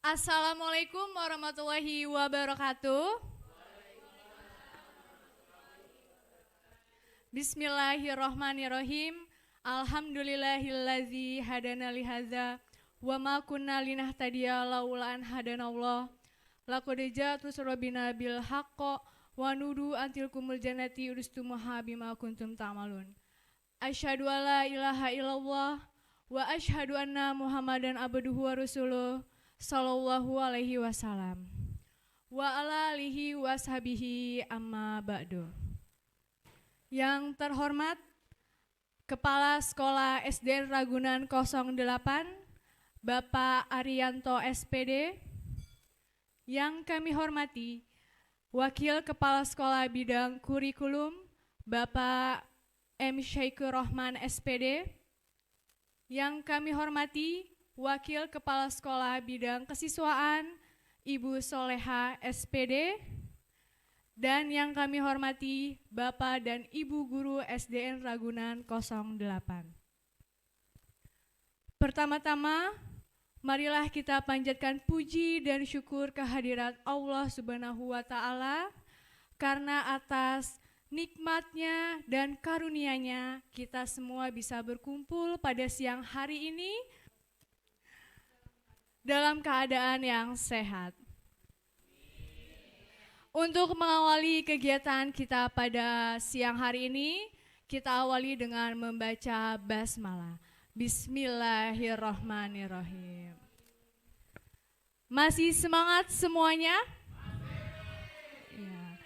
Assalamualaikum warahmatullahi wabarakatuh. Bismillahirrahmanirrahim. Alhamdulillahillazi hadana lihadza wa ma kunna linahtadiya laula an hadanallah. Laqad ja'at rabbina bil haqqi wa nudu antilkumul jannati uristumuha bima kuntum ta'malun. Asyhadu alla ilaha illallah wa asyhadu anna Muhammadan abduhu wa rasuluh sallallahu alaihi wasallam wa ala alihi washabihi amma ba'du. Yang terhormat Kepala Sekolah SDN Ragunan 08 Bapak Arianto SPD. Yang kami hormati Wakil Kepala Sekolah Bidang Kurikulum Bapak M. Syaikur Rahman SPD. Yang kami hormati Wakil Kepala Sekolah Bidang Kesiswaan Ibu Soleha SPD. Dan yang kami hormati Bapak dan Ibu Guru SDN Ragunan 08. Pertama-tama, marilah kita panjatkan puji dan syukur kehadirat Allah Subhanahu wa Ta'ala, karena atas nikmatnya dan karunia-Nya kita semua bisa berkumpul pada siang hari ini dalam keadaan yang sehat. Untuk mengawali kegiatan kita pada siang hari ini, kita awali dengan membaca basmalah. Bismillahirrahmanirrahim. Masih semangat semuanya? Ya.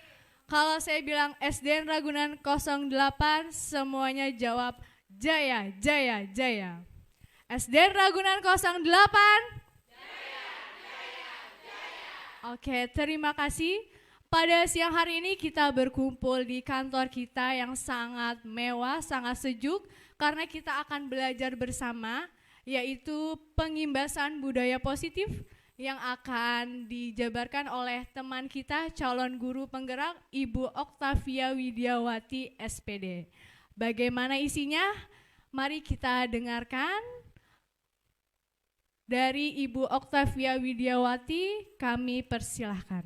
Kalau saya bilang SDN Ragunan 08, semuanya jawab jaya, jaya, jaya. SDN Ragunan 08. Oke, terima kasih. Pada siang hari ini kita berkumpul di kantor kita yang sangat mewah, sangat sejuk, karena kita akan belajar bersama, yaitu pengimbasan budaya positif yang akan dijabarkan oleh teman kita, calon guru penggerak Ibu Oktavia Widiawati SPD. Bagaimana isinya? Mari kita dengarkan. Dari Ibu Oktavia Widiawati, kami persilahkan.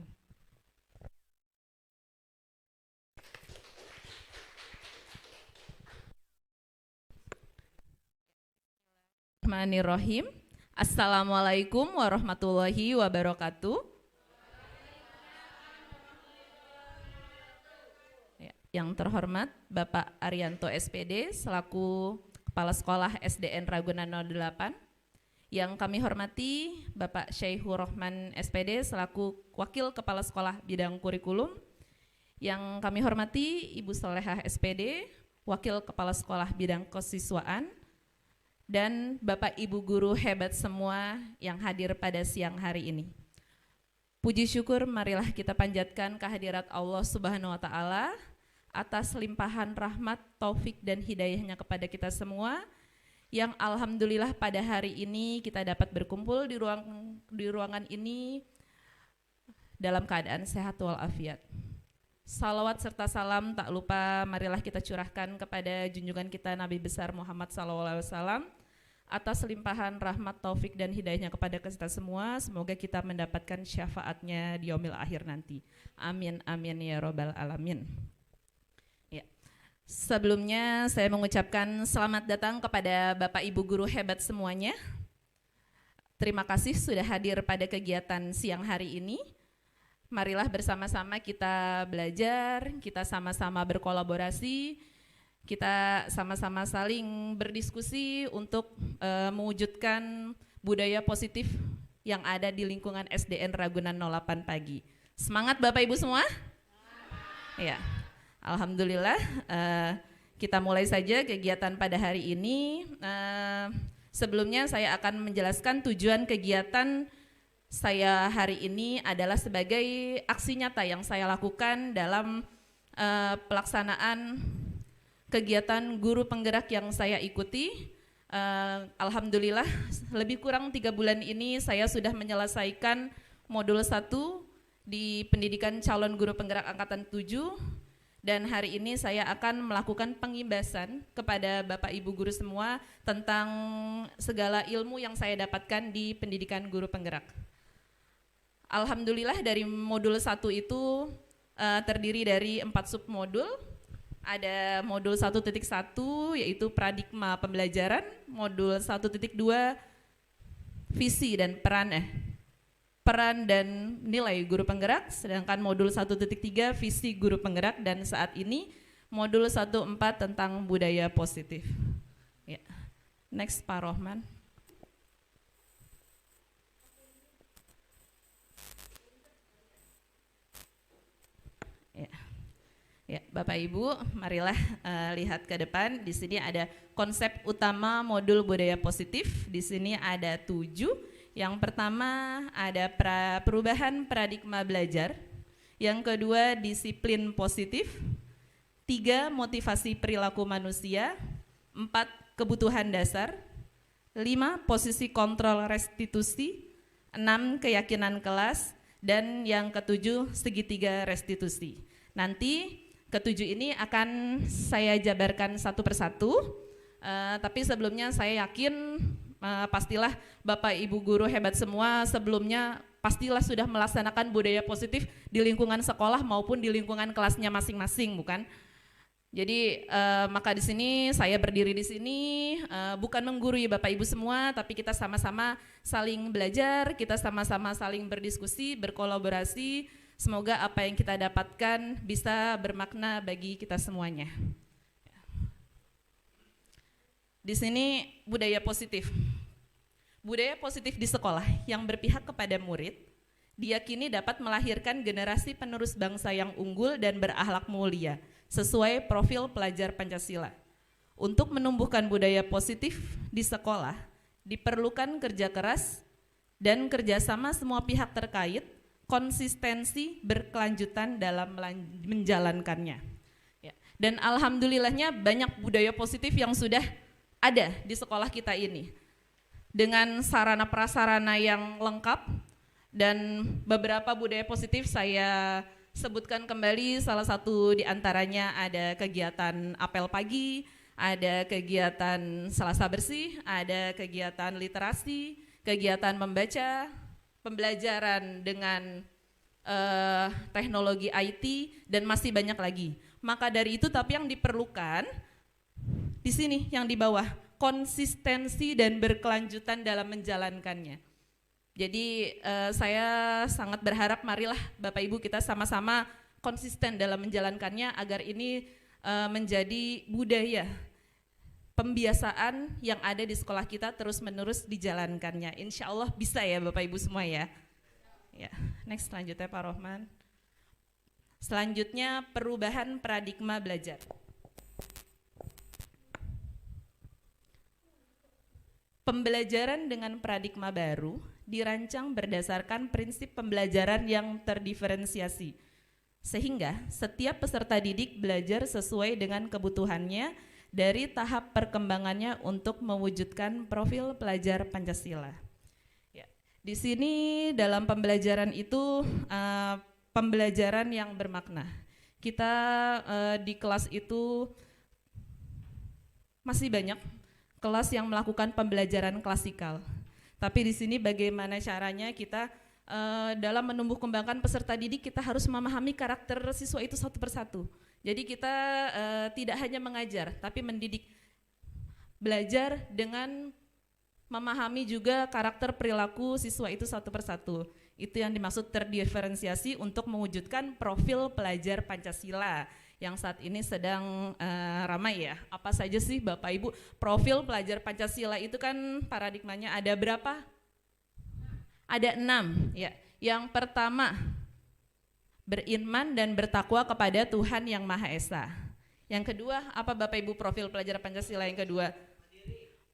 Bismillahirrahmanirrahim. Assalamualaikum warahmatullahi wabarakatuh. Yang terhormat Bapak Arianto SPD selaku Kepala Sekolah SDN Ragunan 08. Yang kami hormati Bapak Syaikur Rahman SPD selaku Wakil Kepala Sekolah Bidang Kurikulum. Yang kami hormati Ibu Solehah SPD, Wakil Kepala Sekolah Bidang Kesiswaan. Dan Bapak Ibu Guru hebat semua yang hadir pada siang hari ini. Puji syukur marilah kita panjatkan kehadirat Allah Subhanahu wa Ta'ala atas limpahan rahmat, taufik dan hidayahnya kepada kita semua, yang alhamdulillah pada hari ini kita dapat berkumpul di ruangan ini dalam keadaan sehat walafiat. Salawat serta salam tak lupa marilah kita curahkan kepada junjungan kita Nabi besar Muhammad SAW atas limpahan rahmat, taufik dan hidayahnya kepada kita semua. Semoga kita mendapatkan syafaatnya di yaumil akhir nanti. Amin, amin ya robbal alamin. Ya. Sebelumnya saya mengucapkan selamat datang kepada Bapak Ibu Guru hebat semuanya. Terima kasih sudah hadir pada kegiatan siang hari ini. Marilah bersama-sama kita belajar, kita sama-sama berkolaborasi, kita sama-sama saling berdiskusi untuk mewujudkan budaya positif yang ada di lingkungan SDN Ragunan 08 pagi. Semangat Bapak Ibu semua? Ya, alhamdulillah kita mulai saja kegiatan pada hari ini. Sebelumnya saya akan menjelaskan tujuan kegiatan saya hari ini adalah sebagai aksi nyata yang saya lakukan dalam pelaksanaan kegiatan guru penggerak yang saya ikuti. Alhamdulillah lebih kurang 3 bulan ini saya sudah menyelesaikan modul 1 di pendidikan calon guru penggerak angkatan 7, dan hari ini saya akan melakukan pengimbasan kepada Bapak Ibu guru semua tentang segala ilmu yang saya dapatkan di pendidikan guru penggerak. Alhamdulillah dari modul 1 itu terdiri dari 4 submodul. Ada modul 1.1 yaitu paradigma pembelajaran, modul 1.2 visi dan peran dan nilai guru penggerak, sedangkan modul 1.3 visi guru penggerak, dan saat ini modul 1.4 tentang budaya positif. Ya. Next Pak Rohman. Ya, Bapak Ibu, marilah lihat ke depan. Di sini ada konsep utama modul budaya positif. Di sini ada 7. Yang pertama ada perubahan paradigma belajar. Yang kedua disiplin positif. 3 motivasi perilaku manusia. 4 kebutuhan dasar. 5 posisi kontrol restitusi. 6 keyakinan kelas. Dan yang ke-7 segitiga restitusi. Nanti ke-7 ini akan saya jabarkan satu persatu, tapi sebelumnya saya yakin pastilah Bapak Ibu guru hebat semua sebelumnya pastilah sudah melaksanakan budaya positif di lingkungan sekolah maupun di lingkungan kelasnya masing-masing, bukan? Jadi maka di sini saya berdiri di sini bukan menggurui Bapak Ibu semua, tapi kita sama-sama saling belajar, kita sama-sama saling berdiskusi, berkolaborasi. Semoga apa yang kita dapatkan bisa bermakna bagi kita semuanya. Di sini budaya positif. Budaya positif di sekolah yang berpihak kepada murid diyakini dapat melahirkan generasi penerus bangsa yang unggul dan berakhlak mulia sesuai profil pelajar Pancasila. Untuk menumbuhkan budaya positif di sekolah diperlukan kerja keras dan kerjasama semua pihak terkait, konsistensi berkelanjutan dalam menjalankannya. Ya. Dan alhamdulillahnya banyak budaya positif yang sudah ada di sekolah kita ini. Dengan sarana prasarana yang lengkap dan beberapa budaya positif saya sebutkan kembali, salah satu di antaranya ada kegiatan apel pagi, ada kegiatan Selasa bersih, ada kegiatan literasi, kegiatan membaca, pembelajaran dengan teknologi IT, dan masih banyak lagi. Maka dari itu, tapi yang diperlukan di sini yang di bawah, konsistensi dan berkelanjutan dalam menjalankannya. Jadi saya sangat berharap marilah Bapak Ibu kita sama-sama konsisten dalam menjalankannya agar ini menjadi budaya pembiasaan yang ada di sekolah kita terus-menerus dijalankannya. Insya Allah bisa ya Bapak Ibu semua ya. Ya, next selanjutnya Pak Rohman. Selanjutnya perubahan paradigma belajar. Pembelajaran dengan paradigma baru dirancang berdasarkan prinsip pembelajaran yang terdiferensiasi, sehingga setiap peserta didik belajar sesuai dengan kebutuhannya dari tahap perkembangannya untuk mewujudkan profil pelajar Pancasila. Ya, di sini dalam pembelajaran itu pembelajaran yang bermakna. Kita di kelas itu masih banyak kelas yang melakukan pembelajaran klasikal. Tapi di sini bagaimana caranya kita dalam menumbuh kembangkan peserta didik, kita harus memahami karakter siswa itu satu persatu. Jadi kita tidak hanya mengajar, tapi mendidik. Belajar dengan memahami juga karakter perilaku siswa itu satu persatu. Itu yang dimaksud terdiferensiasi untuk mewujudkan profil pelajar Pancasila yang saat ini sedang ramai ya. Apa saja sih Bapak Ibu profil pelajar Pancasila itu kan paradigmanya ada berapa? Ada 6 ya. Yang pertama, beriman dan bertakwa kepada Tuhan Yang Maha Esa. Yang kedua, apa Bapak Ibu profil pelajar Pancasila yang kedua?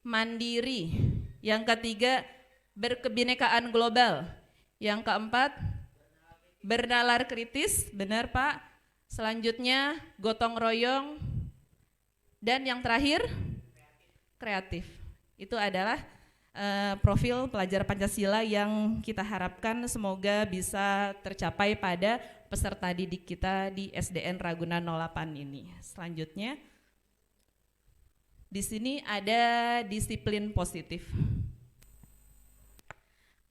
Mandiri. Yang ketiga, berkebinekaan global. Yang keempat, bernalar kritis, benar Pak. Selanjutnya, gotong royong. Dan yang terakhir, kreatif. Itu adalah profil pelajar Pancasila yang kita harapkan semoga bisa tercapai pada peserta didik kita di SDN Ragunan 08 ini. Selanjutnya, di sini ada disiplin positif.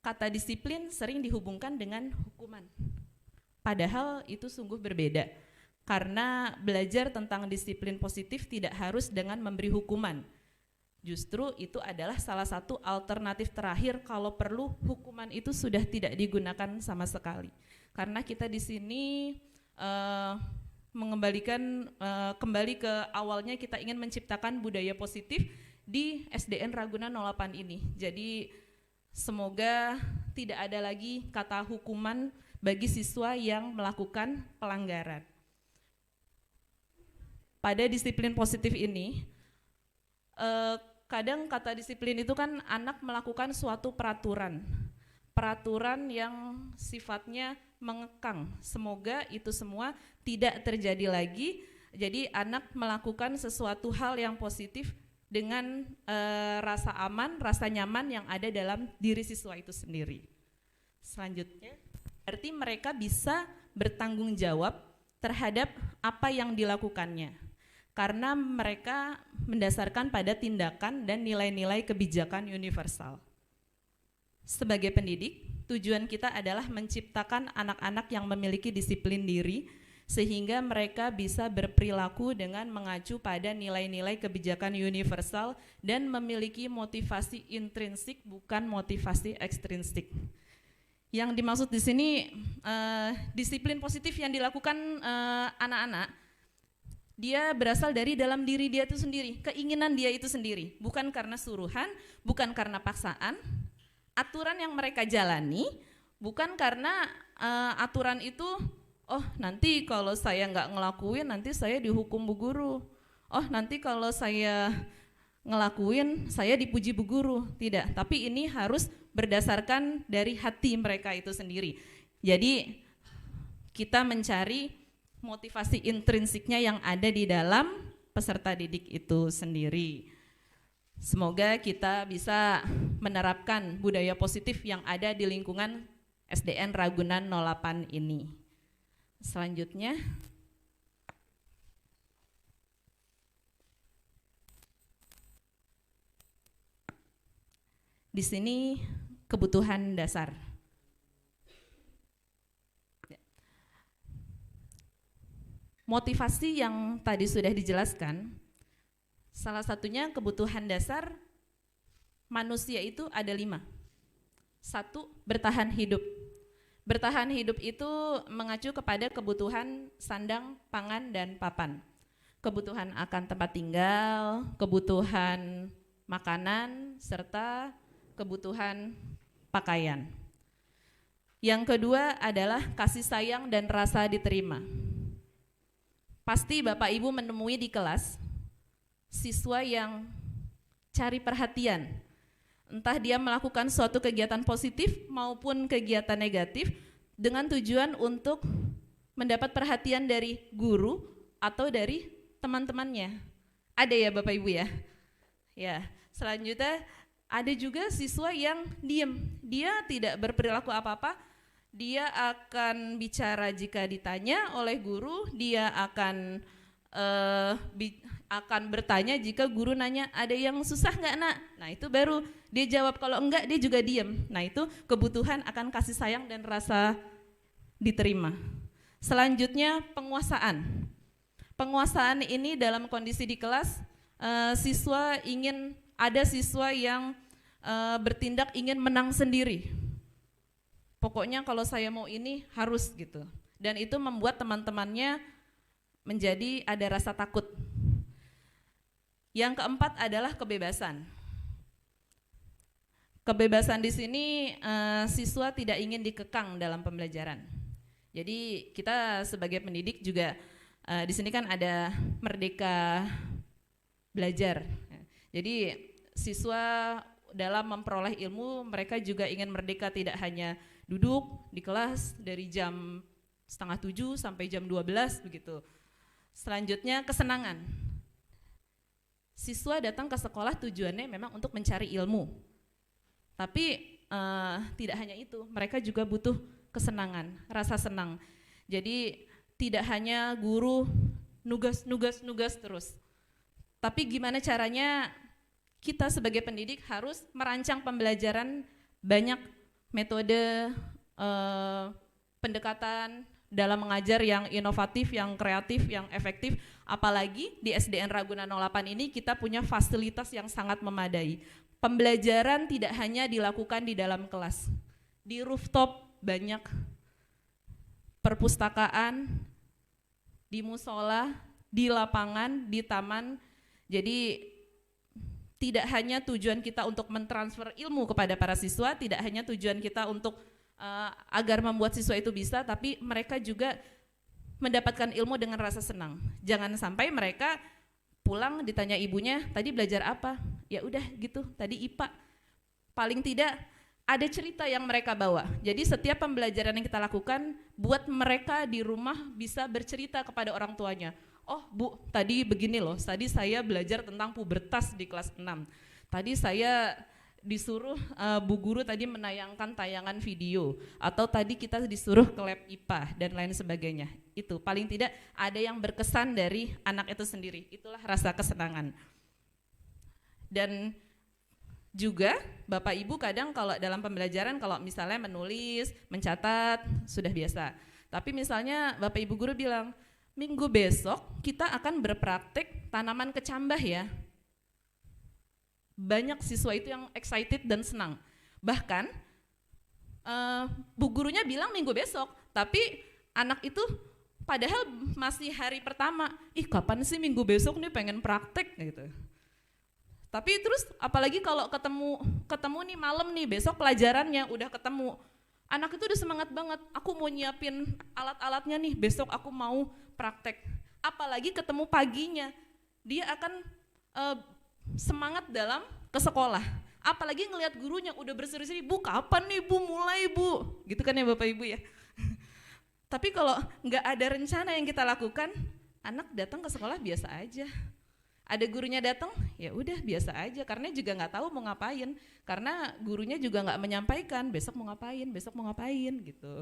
kata disiplin sering dihubungkan dengan hukuman. Padahal itu sungguh berbeda. Karena belajar tentang disiplin positif tidak harus dengan memberi hukuman. Justru itu adalah salah satu alternatif terakhir kalau perlu hukuman itu sudah tidak digunakan sama sekali. Karena kita di sini mengembalikan kembali ke awalnya, kita ingin menciptakan budaya positif di SDN Ragunan 08 ini. Jadi semoga tidak ada lagi kata hukuman bagi siswa yang melakukan pelanggaran. Pada disiplin positif ini, kadang kata disiplin itu kan anak melakukan suatu peraturan yang sifatnya mengekang. Semoga itu semua tidak terjadi lagi. Jadi anak melakukan sesuatu hal yang positif dengan rasa aman, rasa nyaman yang ada dalam diri siswa itu sendiri. Selanjutnya, berarti mereka bisa bertanggung jawab terhadap apa yang dilakukannya. Karena mereka mendasarkan pada tindakan dan nilai-nilai kebijakan universal. Sebagai pendidik, tujuan kita adalah menciptakan anak-anak yang memiliki disiplin diri, sehingga mereka bisa berperilaku dengan mengacu pada nilai-nilai kebijakan universal dan memiliki motivasi intrinsik, bukan motivasi ekstrinsik. Yang dimaksud di sini disiplin positif yang dilakukan anak-anak, dia berasal dari dalam diri dia itu sendiri, keinginan dia itu sendiri, bukan karena suruhan, bukan karena paksaan. Aturan yang mereka jalani bukan karena aturan itu, oh nanti kalau saya nggak ngelakuin nanti saya dihukum bu guru, oh nanti kalau saya ngelakuin saya dipuji bu guru. Tidak, tapi ini harus berdasarkan dari hati mereka itu sendiri. Jadi kita mencari motivasi intrinsiknya yang ada di dalam peserta didik itu sendiri. Semoga kita bisa menerapkan budaya positif yang ada di lingkungan SDN Ragunan 08 ini. Selanjutnya, di sini kebutuhan dasar. Motivasi yang tadi sudah dijelaskan, salah satunya kebutuhan dasar manusia itu ada 5. 1, bertahan hidup. Bertahan hidup itu mengacu kepada kebutuhan sandang, pangan, dan papan. Kebutuhan akan tempat tinggal, kebutuhan makanan, serta kebutuhan pakaian. Yang kedua adalah kasih sayang dan rasa diterima. Pasti Bapak Ibu menemui di kelas siswa yang cari perhatian, entah dia melakukan suatu kegiatan positif maupun kegiatan negatif dengan tujuan untuk mendapat perhatian dari guru atau dari teman-temannya. Ada ya Bapak Ibu ya? Ya, selanjutnya ada juga siswa yang diam, dia tidak berperilaku apa-apa. Dia akan bicara jika ditanya oleh guru, dia akan bertanya jika guru nanya, ada yang susah nggak nak? Nah itu baru dia jawab, kalau enggak dia juga diem. Nah itu kebutuhan akan kasih sayang dan rasa diterima. Selanjutnya penguasaan. Penguasaan ini dalam kondisi di kelas, ada siswa yang bertindak ingin menang sendiri. Pokoknya kalau saya mau ini harus gitu. Dan itu membuat teman-temannya menjadi ada rasa takut. Yang keempat adalah kebebasan. Kebebasan di sini siswa tidak ingin dikekang dalam pembelajaran. Jadi kita sebagai pendidik juga di sini kan ada merdeka belajar. Jadi siswa dalam memperoleh ilmu mereka juga ingin merdeka, tidak hanya duduk di kelas dari jam 6:30 sampai jam 12 begitu. Selanjutnya kesenangan. Siswa datang ke sekolah tujuannya memang untuk mencari ilmu. Tapi tidak hanya itu, mereka juga butuh kesenangan, rasa senang. Jadi tidak hanya guru nugas terus. Tapi gimana caranya kita sebagai pendidik harus merancang pembelajaran banyak metode pendekatan dalam mengajar yang inovatif, yang kreatif, yang efektif, apalagi di SDN Ragunan 08 ini kita punya fasilitas yang sangat memadai. Pembelajaran tidak hanya dilakukan di dalam kelas, di rooftop banyak perpustakaan, di musola, di lapangan, di taman. Jadi tidak hanya tujuan kita untuk mentransfer ilmu kepada para siswa, tidak hanya tujuan kita untuk agar membuat siswa itu bisa, tapi mereka juga mendapatkan ilmu dengan rasa senang. Jangan sampai mereka pulang ditanya ibunya, tadi belajar apa? Ya udah gitu, tadi IPA. Paling tidak ada cerita yang mereka bawa. Jadi setiap pembelajaran yang kita lakukan buat mereka di rumah bisa bercerita kepada orang tuanya. Oh Bu, tadi begini loh, tadi saya belajar tentang pubertas di kelas 6. Tadi saya disuruh Bu Guru tadi menayangkan tayangan video, atau tadi kita disuruh ke lab IPA dan lain sebagainya. Itu paling tidak ada yang berkesan dari anak itu sendiri. Itulah rasa kesenangan. Dan juga Bapak Ibu kadang kalau dalam pembelajaran kalau misalnya menulis, mencatat sudah biasa. Tapi misalnya Bapak Ibu Guru bilang, minggu besok kita akan berpraktek tanaman kecambah ya. Banyak siswa itu yang excited dan senang. Bahkan Bu Gurunya bilang minggu besok, tapi anak itu padahal masih hari pertama, ih kapan sih minggu besok nih pengen praktek gitu. Tapi terus apalagi kalau ketemu nih malam nih, besok pelajarannya udah ketemu. Anak itu udah semangat banget, aku mau nyiapin alat-alatnya nih, besok aku mau praktek. Apalagi ketemu paginya, dia akan semangat dalam ke sekolah. Apalagi ngelihat gurunya udah berseri-seri, Bu kapan nih Bu mulai Bu? Gitu kan ya Bapak Ibu ya. Tapi kalau nggak ada rencana yang kita lakukan, anak datang ke sekolah biasa aja. Ada gurunya datang, ya udah biasa aja, karena juga nggak tahu mau ngapain, karena gurunya juga nggak menyampaikan besok mau ngapain gitu.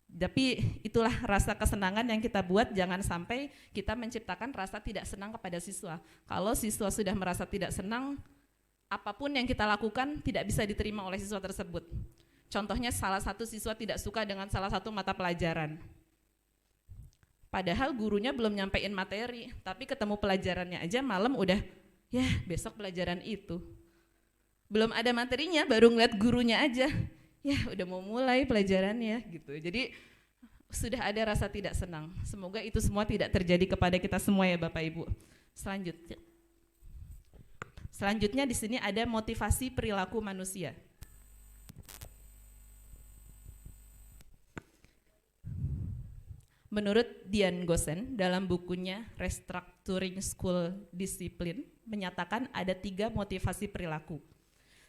Tapi itulah rasa kesenangan yang kita buat, jangan sampai kita menciptakan rasa tidak senang kepada siswa. Kalau siswa sudah merasa tidak senang, apapun yang kita lakukan tidak bisa diterima oleh siswa tersebut. Contohnya salah satu siswa tidak suka dengan salah satu mata pelajaran. Padahal gurunya belum nyampein materi, tapi ketemu pelajarannya aja malam udah, ya besok pelajaran itu. Belum ada materinya, baru ngeliat gurunya aja, ya udah mau mulai pelajarannya gitu. Jadi sudah ada rasa tidak senang. Semoga itu semua tidak terjadi kepada kita semua ya Bapak Ibu. Selanjutnya di sini ada motivasi perilaku manusia. Menurut Dian Gosen dalam bukunya Restructuring School Discipline menyatakan ada 3 motivasi perilaku.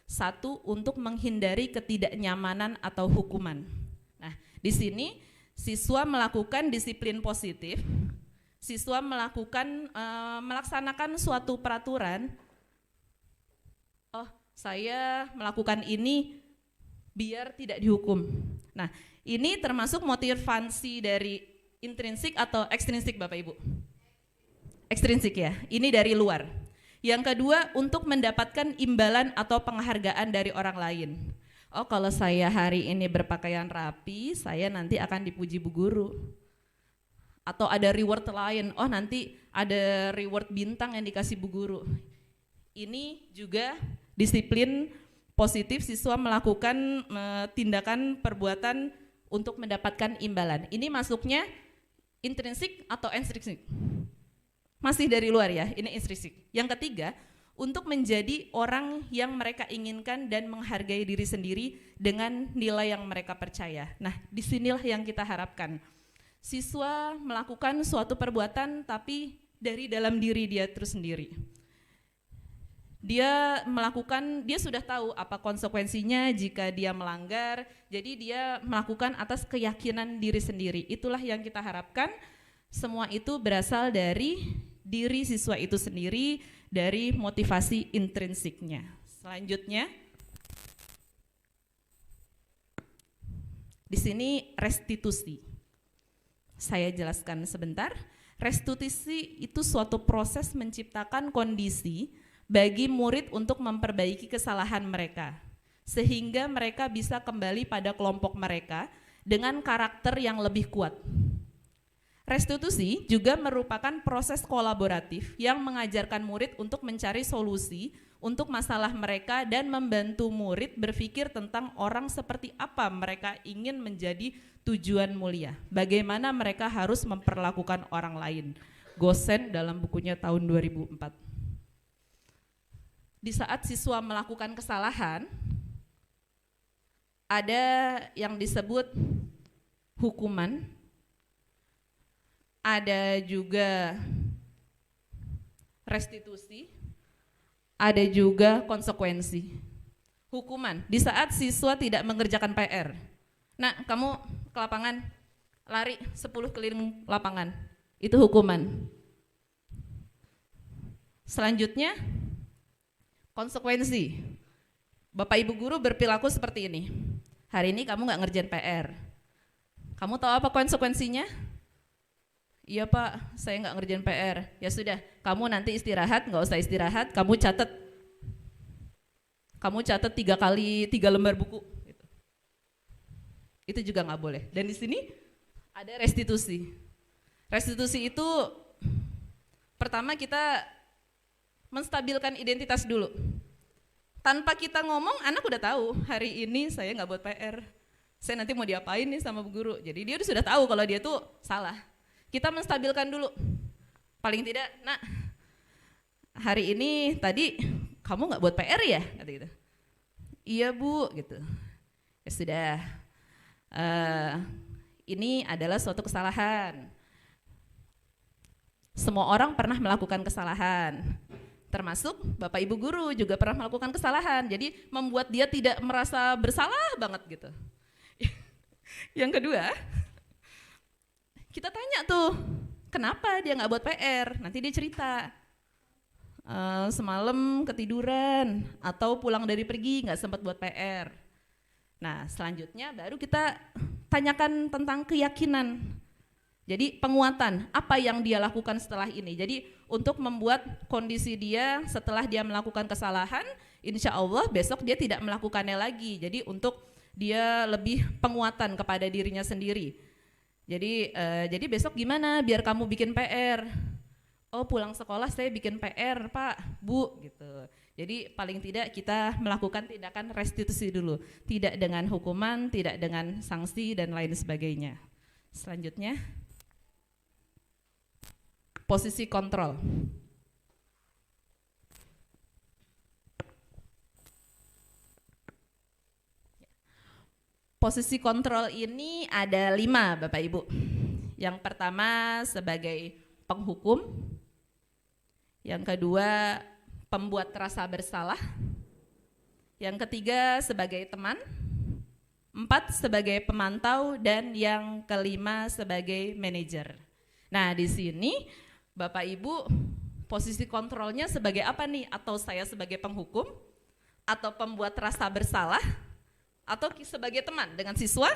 1, untuk menghindari ketidaknyamanan atau hukuman. Nah, di sini siswa melakukan disiplin positif, siswa melaksanakan suatu peraturan. Oh, saya melakukan ini biar tidak dihukum. Nah, ini termasuk motivasi dari intrinsik atau ekstrinsik Bapak Ibu? Ekstrinsik ya, ini dari luar. Yang kedua, untuk mendapatkan imbalan atau penghargaan dari orang lain. Oh kalau saya hari ini berpakaian rapi, saya nanti akan dipuji Bu Guru. Atau ada reward lain, oh nanti ada reward bintang yang dikasih Bu Guru. Ini juga disiplin positif, siswa melakukan tindakan perbuatan untuk mendapatkan imbalan. Ini masuknya intrinsik atau ekstrinsik? Masih dari luar ya, ini intrinsik. Yang ketiga, untuk menjadi orang yang mereka inginkan dan menghargai diri sendiri dengan nilai yang mereka percaya. Nah, disinilah yang kita harapkan. Siswa melakukan suatu perbuatan tapi dari dalam diri dia terus sendiri. Dia sudah tahu apa konsekuensinya jika dia melanggar, jadi dia melakukan atas keyakinan diri sendiri. Itulah yang kita harapkan, semua itu berasal dari diri siswa itu sendiri, dari motivasi intrinsiknya. Selanjutnya, di sini restitusi. Saya jelaskan sebentar. Restitusi itu suatu proses menciptakan kondisi bagi murid untuk memperbaiki kesalahan mereka. sehingga mereka bisa kembali pada kelompok mereka dengan karakter yang lebih kuat. Restitusi juga merupakan proses kolaboratif yang mengajarkan murid untuk mencari solusi untuk masalah mereka dan membantu murid berpikir tentang orang seperti apa mereka ingin menjadi tujuan mulia. Bagaimana mereka harus memperlakukan orang lain. Gosen dalam bukunya tahun 2004. Di saat siswa melakukan kesalahan, ada yang disebut hukuman, ada juga restitusi, ada juga konsekuensi. Hukuman, di saat siswa tidak mengerjakan PR. Nah, kamu ke lapangan, lari 10 keliling lapangan, itu hukuman. Selanjutnya, konsekuensi. Bapak Ibu guru berperilaku seperti ini. Hari ini kamu nggak ngerjain PR. Kamu tahu apa konsekuensinya? Iya Pak, saya nggak ngerjain PR. Ya sudah, kamu nanti istirahat, nggak usah istirahat, kamu catat 3 kali 3 lembar buku. Gitu. Itu juga nggak boleh. Dan di sini ada restitusi. Restitusi itu pertama kita menstabilkan identitas dulu. Tanpa kita ngomong, anak udah tahu hari ini saya nggak buat PR. Saya nanti mau diapain nih sama bu guru. Jadi dia sudah tahu kalau dia tuh salah. Kita menstabilkan dulu. Paling tidak, nak, hari ini tadi kamu nggak buat PR ya? Kata gitu. Iya bu, gitu. Ya sudah. Ini adalah suatu kesalahan. Semua orang pernah melakukan kesalahan. Termasuk Bapak Ibu guru juga pernah melakukan kesalahan. Jadi membuat dia tidak merasa bersalah banget gitu. Yang kedua, kita tanya tuh, kenapa dia nggak buat PR? Nanti dia cerita, semalam ketiduran atau pulang dari pergi nggak sempat buat PR. Nah selanjutnya baru kita tanyakan tentang keyakinan. Jadi penguatan, apa yang dia lakukan setelah ini. Jadi untuk membuat kondisi dia setelah dia melakukan kesalahan, insya Allah besok dia tidak melakukannya lagi. Jadi untuk dia lebih penguatan kepada dirinya sendiri. Jadi besok gimana biar kamu bikin PR? Oh pulang sekolah saya bikin PR Pak, Bu gitu. Jadi paling tidak kita melakukan tindakan restitusi dulu. Tidak dengan hukuman, tidak dengan sanksi dan lain sebagainya. Selanjutnya, posisi kontrol. Posisi kontrol ini ada 5 Bapak Ibu. Yang pertama sebagai penghukum, yang kedua pembuat rasa bersalah, yang ketiga sebagai teman, 4 sebagai pemantau, dan yang kelima sebagai manajer. Nah di sini Bapak Ibu posisi kontrolnya sebagai apa nih? Atau saya sebagai penghukum, atau pembuat rasa bersalah, atau sebagai teman dengan siswa,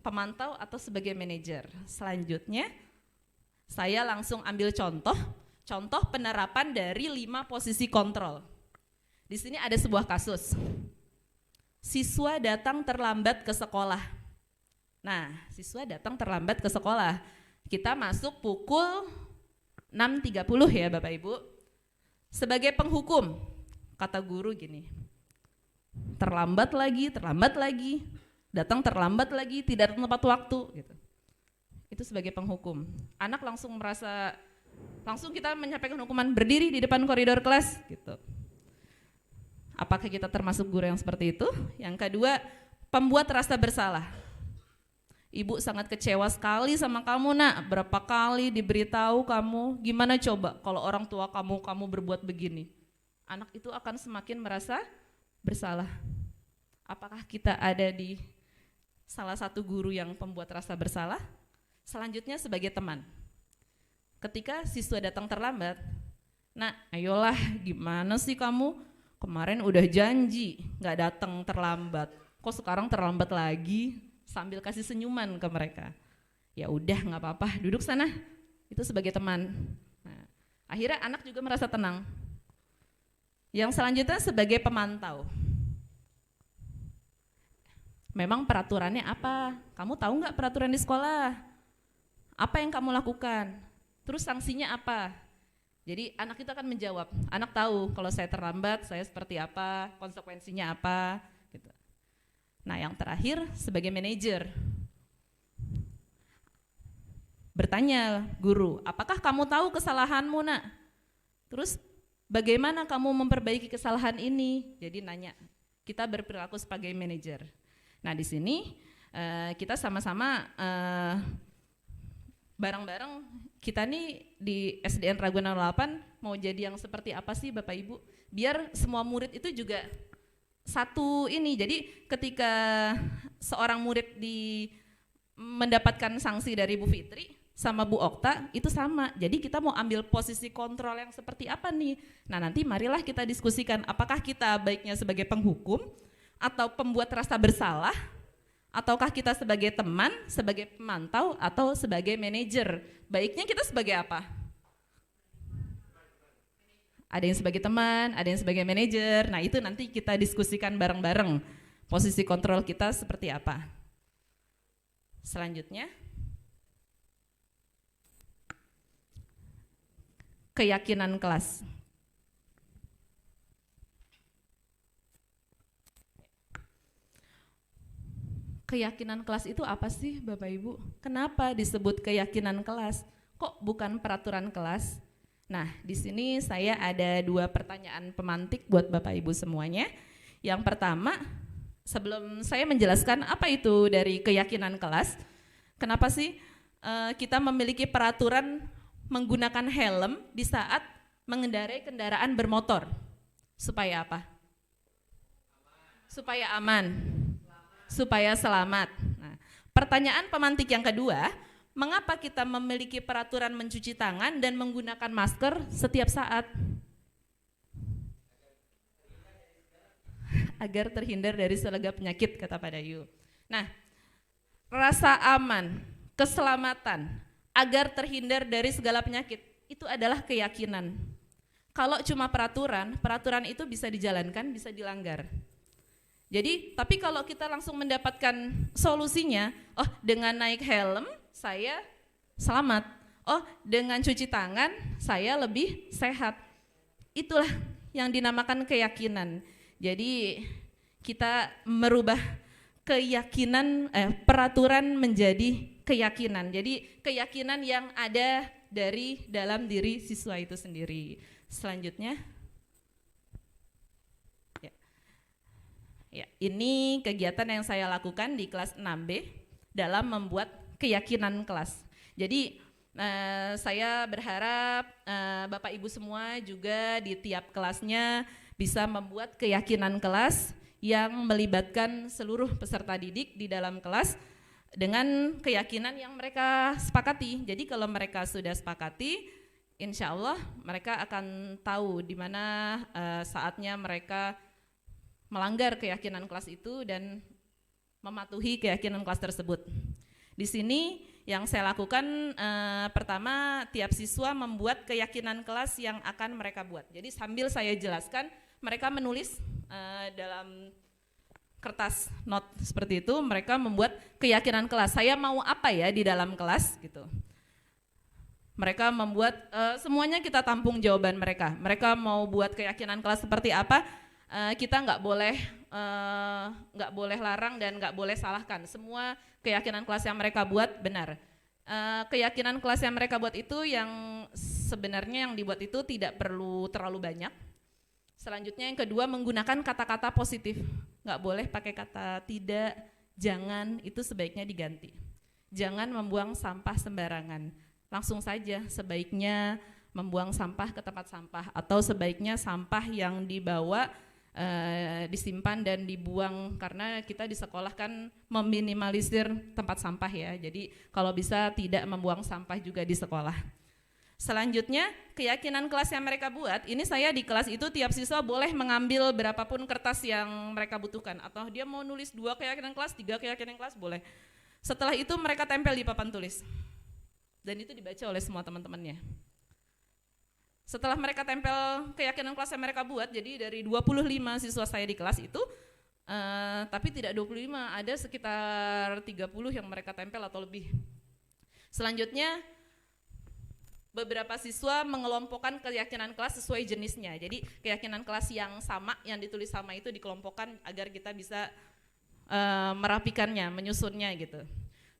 pemantau, atau sebagai manajer. Selanjutnya saya langsung ambil contoh penerapan dari 5 posisi kontrol. Di sini ada sebuah kasus. Siswa datang terlambat ke sekolah. Nah, siswa datang terlambat ke sekolah. Kita masuk pukul 6.30 ya Bapak Ibu. Sebagai penghukum, kata guru gini, terlambat lagi, datang terlambat lagi, tidak tepat waktu gitu. Itu sebagai penghukum. Anak langsung merasa, langsung kita menyampaikan hukuman, berdiri di depan koridor kelas gitu. Apakah kita termasuk guru yang seperti itu? Yang kedua, pembuat rasa bersalah. Ibu sangat kecewa sekali sama kamu nak, berapa kali diberitahu kamu, gimana coba kalau orang tua kamu berbuat begini. Anak itu akan semakin merasa bersalah. Apakah kita ada di salah satu guru yang pembuat rasa bersalah? Selanjutnya sebagai teman. Ketika siswa datang terlambat, nak ayolah gimana sih kamu? Kemarin udah janji gak datang terlambat, kok sekarang terlambat lagi? Sambil kasih senyuman ke mereka. Ya udah nggak apa-apa, duduk sana. Itu sebagai teman. Nah, akhirnya anak juga merasa tenang. Yang selanjutnya sebagai pemantau. Memang peraturannya apa? Kamu tahu nggak peraturan di sekolah? Apa yang kamu lakukan? Terus sanksinya apa? Jadi anak itu akan menjawab. Anak tahu kalau saya terlambat, saya seperti apa, konsekuensinya apa. Gitu. Nah yang terakhir sebagai manajer, bertanya guru, apakah kamu tahu kesalahanmu nak? Terus bagaimana kamu memperbaiki kesalahan ini? Jadi nanya, kita berperilaku sebagai manajer. Nah di sini kita sama-sama bareng-bareng, kita nih di SDN Ragunan 8 mau jadi yang seperti apa sih Bapak Ibu? Biar semua murid itu juga satu ini, jadi ketika seorang murid mendapatkan sanksi dari Bu Fitri sama Bu Okta itu sama, jadi kita mau ambil posisi kontrol yang seperti apa nih? Nah nanti marilah kita diskusikan apakah kita baiknya sebagai penghukum atau pembuat rasa bersalah, ataukah kita sebagai teman, sebagai pemantau, atau sebagai manajer. Baiknya kita sebagai apa? Ada yang sebagai teman, ada yang sebagai manajer. Nah itu nanti kita diskusikan bareng-bareng posisi kontrol kita seperti apa. Selanjutnya, keyakinan kelas. Keyakinan kelas itu apa sih Bapak Ibu? Kenapa disebut keyakinan kelas? Kok bukan peraturan kelas? Nah, di sini saya ada 2 pertanyaan pemantik buat Bapak Ibu semuanya. Yang pertama, sebelum saya menjelaskan apa itu dari keyakinan kelas, kenapa sih kita memiliki peraturan menggunakan helm di saat mengendarai kendaraan bermotor? Supaya apa? Supaya aman. Supaya selamat. Nah, pertanyaan pemantik yang kedua, mengapa kita memiliki peraturan mencuci tangan dan menggunakan masker setiap saat? Agar terhindar dari segala penyakit, kata Pak Dayu. Nah, rasa aman, keselamatan, agar terhindar dari segala penyakit, itu adalah keyakinan. Kalau cuma peraturan itu bisa dijalankan, bisa dilanggar. Jadi, tapi kalau kita langsung mendapatkan solusinya, oh dengan naik helm saya selamat, oh dengan cuci tangan saya lebih sehat. Itulah yang dinamakan keyakinan. Jadi kita merubah keyakinan, peraturan menjadi keyakinan. Jadi keyakinan yang ada dari dalam diri siswa itu sendiri. Selanjutnya. Ya, ini kegiatan yang saya lakukan di kelas 6B dalam membuat keyakinan kelas. Jadi saya berharap Bapak Ibu semua juga di tiap kelasnya bisa membuat keyakinan kelas yang melibatkan seluruh peserta didik di dalam kelas dengan keyakinan yang mereka sepakati. Jadi kalau mereka sudah sepakati, insya Allah mereka akan tahu di mana saatnya mereka melanggar keyakinan kelas itu dan mematuhi keyakinan kelas tersebut. Di sini yang saya lakukan pertama, tiap siswa membuat keyakinan kelas yang akan mereka buat. Jadi sambil saya jelaskan, mereka menulis dalam kertas not seperti itu, mereka membuat keyakinan kelas. Saya mau apa ya di dalam kelas gitu. Mereka membuat semuanya kita tampung jawaban mereka. Mereka mau buat keyakinan kelas seperti apa? Kita nggak boleh larang dan nggak boleh salahkan. Semua keyakinan kelas yang mereka buat benar. Keyakinan kelas yang mereka buat itu yang sebenarnya yang dibuat itu tidak perlu terlalu banyak. Selanjutnya yang kedua, menggunakan kata-kata positif. Nggak boleh pakai kata tidak, jangan, itu sebaiknya diganti. Jangan membuang sampah sembarangan. Langsung saja sebaiknya membuang sampah ke tempat sampah, atau sebaiknya sampah yang dibawa disimpan dan dibuang, karena kita di sekolah kan meminimalisir tempat sampah ya, jadi kalau bisa tidak membuang sampah juga di sekolah. Selanjutnya keyakinan kelas yang mereka buat, ini saya di kelas itu tiap siswa boleh mengambil berapapun kertas yang mereka butuhkan, atau dia mau nulis 2 keyakinan kelas, 3 keyakinan kelas boleh. Setelah itu mereka tempel di papan tulis dan itu dibaca oleh semua teman-temannya. Setelah mereka tempel keyakinan kelas yang mereka buat, jadi dari 25 siswa saya di kelas itu, tapi tidak 25, ada sekitar 30 yang mereka tempel atau lebih. Selanjutnya, beberapa siswa mengelompokkan keyakinan kelas sesuai jenisnya. Jadi keyakinan kelas yang sama, yang ditulis sama itu dikelompokkan agar kita bisa merapikannya, menyusunnya gitu.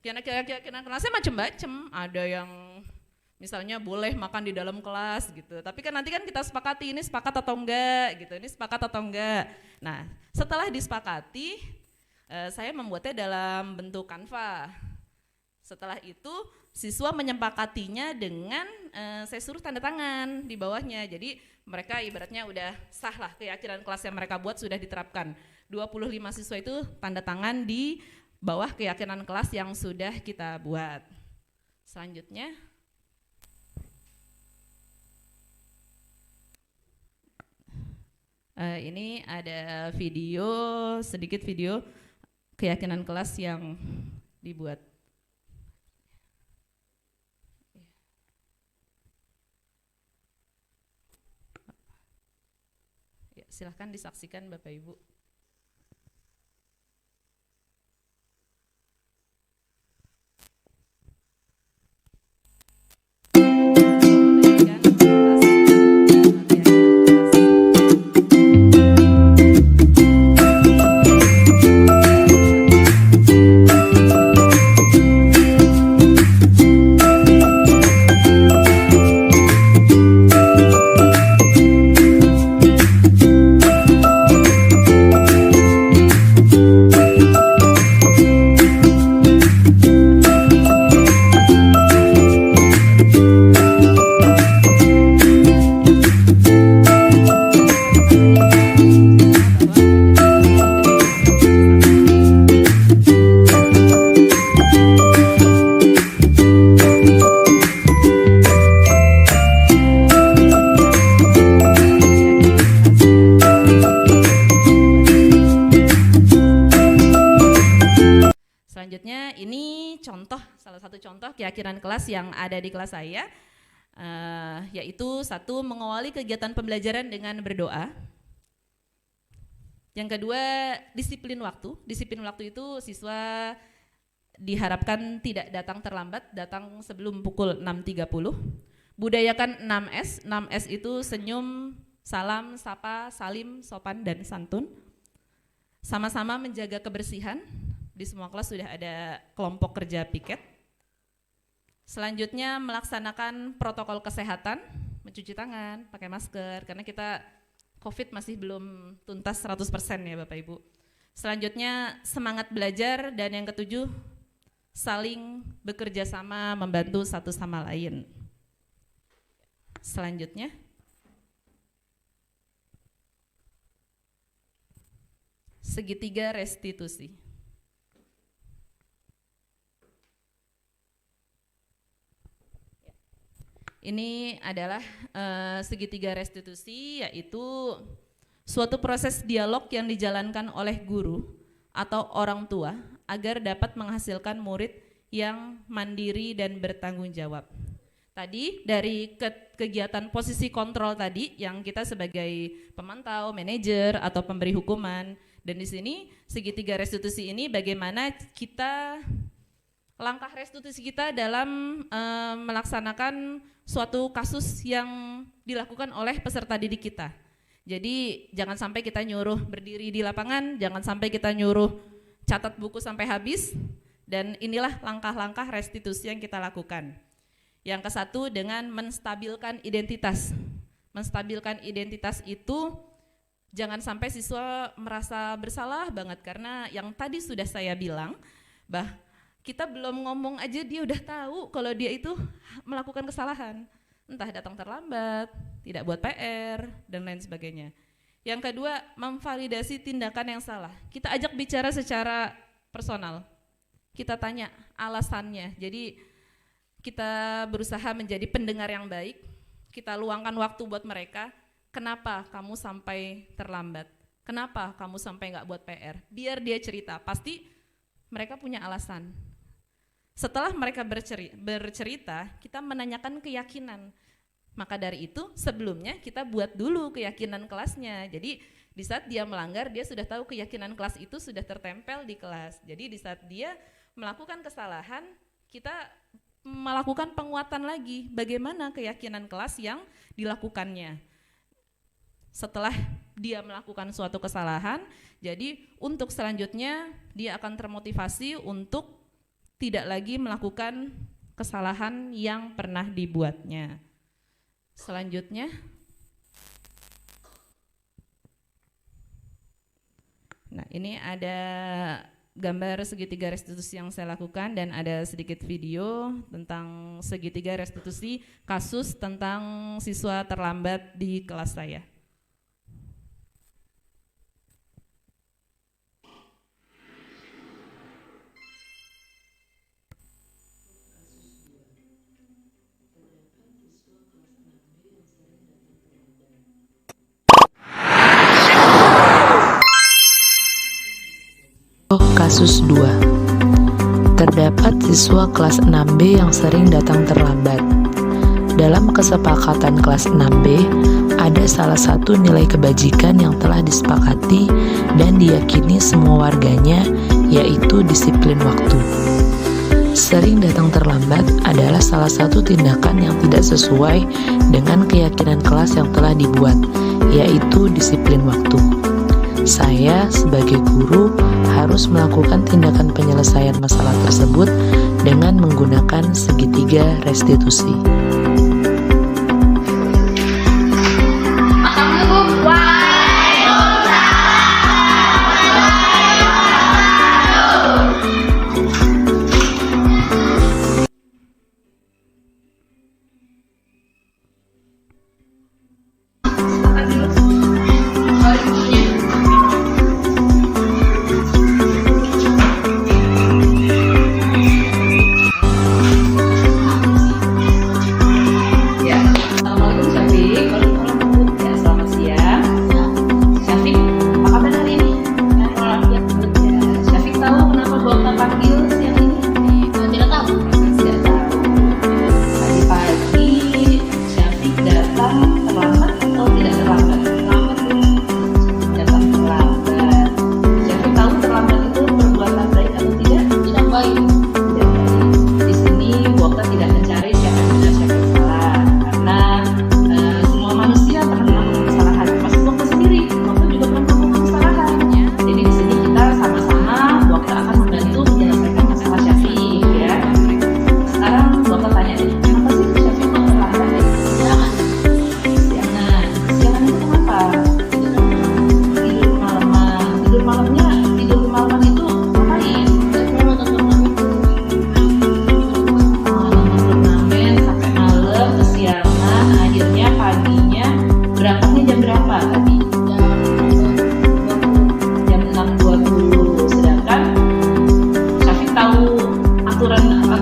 Keyakinan kelasnya macam-macam, ada yang misalnya boleh makan di dalam kelas gitu, tapi kan nanti kan kita sepakati ini sepakat atau enggak gitu, ini sepakat atau enggak. Nah setelah disepakati, saya membuatnya dalam bentuk Canva. Setelah itu siswa menyepakatinya dengan saya suruh tanda tangan di bawahnya, jadi mereka ibaratnya udah sah lah, keyakinan kelas yang mereka buat sudah diterapkan. 25 siswa itu tanda tangan di bawah keyakinan kelas yang sudah kita buat. Selanjutnya, ini ada video, sedikit video keyakinan kelas yang dibuat. Ya, silahkan disaksikan Bapak Ibu. Selanjutnya ini salah satu contoh keyakinan kelas yang ada di kelas saya, yaitu satu, mengawali kegiatan pembelajaran dengan berdoa. Yang kedua, disiplin waktu. Disiplin waktu itu siswa diharapkan tidak datang terlambat, datang sebelum pukul 6.30. Budayakan 6S. 6S itu senyum, salam, sapa, salim, sopan, dan santun. Sama-sama menjaga kebersihan. Di semua kelas sudah ada kelompok kerja piket. Selanjutnya melaksanakan protokol kesehatan, mencuci tangan, pakai masker, karena kita COVID masih belum tuntas 100% ya Bapak Ibu. Selanjutnya semangat belajar, dan yang ketujuh saling bekerja sama, membantu satu sama lain. Selanjutnya segitiga restitusi. Ini adalah segitiga restitusi, yaitu suatu proses dialog yang dijalankan oleh guru atau orang tua agar dapat menghasilkan murid yang mandiri dan bertanggung jawab. Tadi dari kegiatan posisi kontrol tadi yang kita sebagai pemantau, manajer atau pemberi hukuman, dan di sini segitiga restitusi ini bagaimana kita langkah restitusi kita dalam melaksanakan suatu kasus yang dilakukan oleh peserta didik kita. Jadi jangan sampai kita nyuruh berdiri di lapangan, jangan sampai kita nyuruh catat buku sampai habis, dan inilah langkah-langkah restitusi yang kita lakukan. Yang ke-1 dengan menstabilkan identitas. Menstabilkan identitas itu jangan sampai siswa merasa bersalah banget, karena yang tadi sudah saya bilang, kita belum ngomong aja dia udah tahu kalau dia itu melakukan kesalahan, entah datang terlambat, tidak buat PR, dan lain sebagainya. Yang kedua, memvalidasi tindakan yang salah. Kita ajak bicara secara personal, kita tanya alasannya. Jadi kita berusaha menjadi pendengar yang baik, kita luangkan waktu buat mereka. Kenapa kamu sampai terlambat? Kenapa kamu sampai nggak buat PR? Biar dia cerita, pasti mereka punya alasan. Setelah mereka bercerita, kita menanyakan keyakinan. Maka dari itu sebelumnya kita buat dulu keyakinan kelasnya. Jadi Di saat dia melanggar, dia sudah tahu keyakinan kelas itu sudah tertempel di kelas. Jadi di saat dia melakukan kesalahan, kita melakukan penguatan lagi bagaimana keyakinan kelas yang dilakukannya. Setelah dia melakukan suatu kesalahan, jadi untuk selanjutnya dia akan termotivasi untuk tidak lagi melakukan kesalahan yang pernah dibuatnya. Selanjutnya, nah ini ada gambar segitiga restitusi yang saya lakukan dan ada sedikit video tentang segitiga restitusi kasus tentang siswa terlambat di kelas saya. Kasus 2. Terdapat siswa kelas 6B yang sering datang terlambat. Dalam kesepakatan kelas 6B, ada salah satu nilai kebajikan yang telah disepakati dan diyakini semua warganya, yaitu disiplin waktu. Sering datang terlambat adalah salah satu tindakan yang tidak sesuai dengan keyakinan kelas yang telah dibuat, yaitu disiplin waktu. Saya sebagai guru harus melakukan tindakan penyelesaian masalah tersebut dengan menggunakan segitiga restitusi.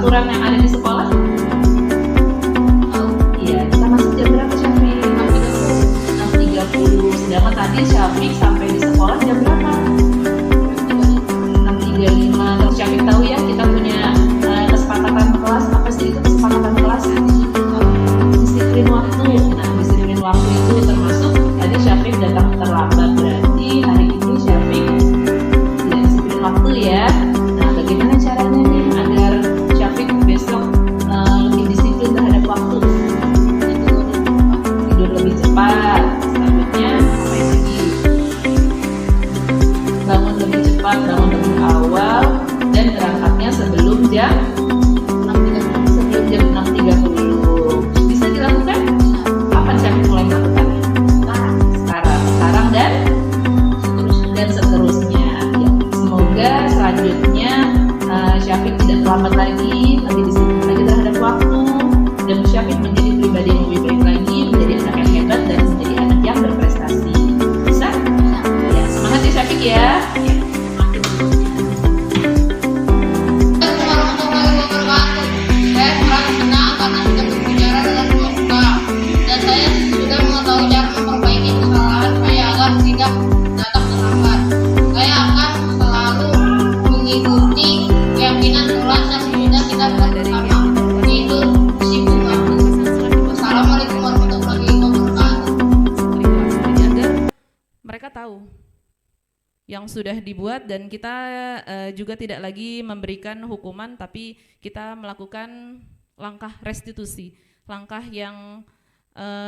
aturan yang ada di sekolah? Iya, kita masuk jam berapa Syafiq? 6.30. Sedangkan tadi Syafiq sampai di sekolah jam berapa? 6.35. Terus Syafiq tahu ya kita punya kesepakatan kelas. Apa sih itu kesepakatan kelas? Disiplin waktu. Nah, disiplin waktu itu termasuk tadi Syafiq datang terlambat, berarti hari ini Syafiq tidak disiplin waktu ya. Nah, bagaimana caranya nih agar Syafiq besok lebih disiplin terhadap waktu? Tidur lebih cepat. Selanjutnya apa lagi? Bangun lebih cepat, bangun lebih awal, dan berangkatnya sebelum jam 6.30. Bisa dilakukan? Apa yang sudah dibuat, dan kita juga tidak lagi memberikan hukuman, tapi kita melakukan langkah restitusi, langkah yang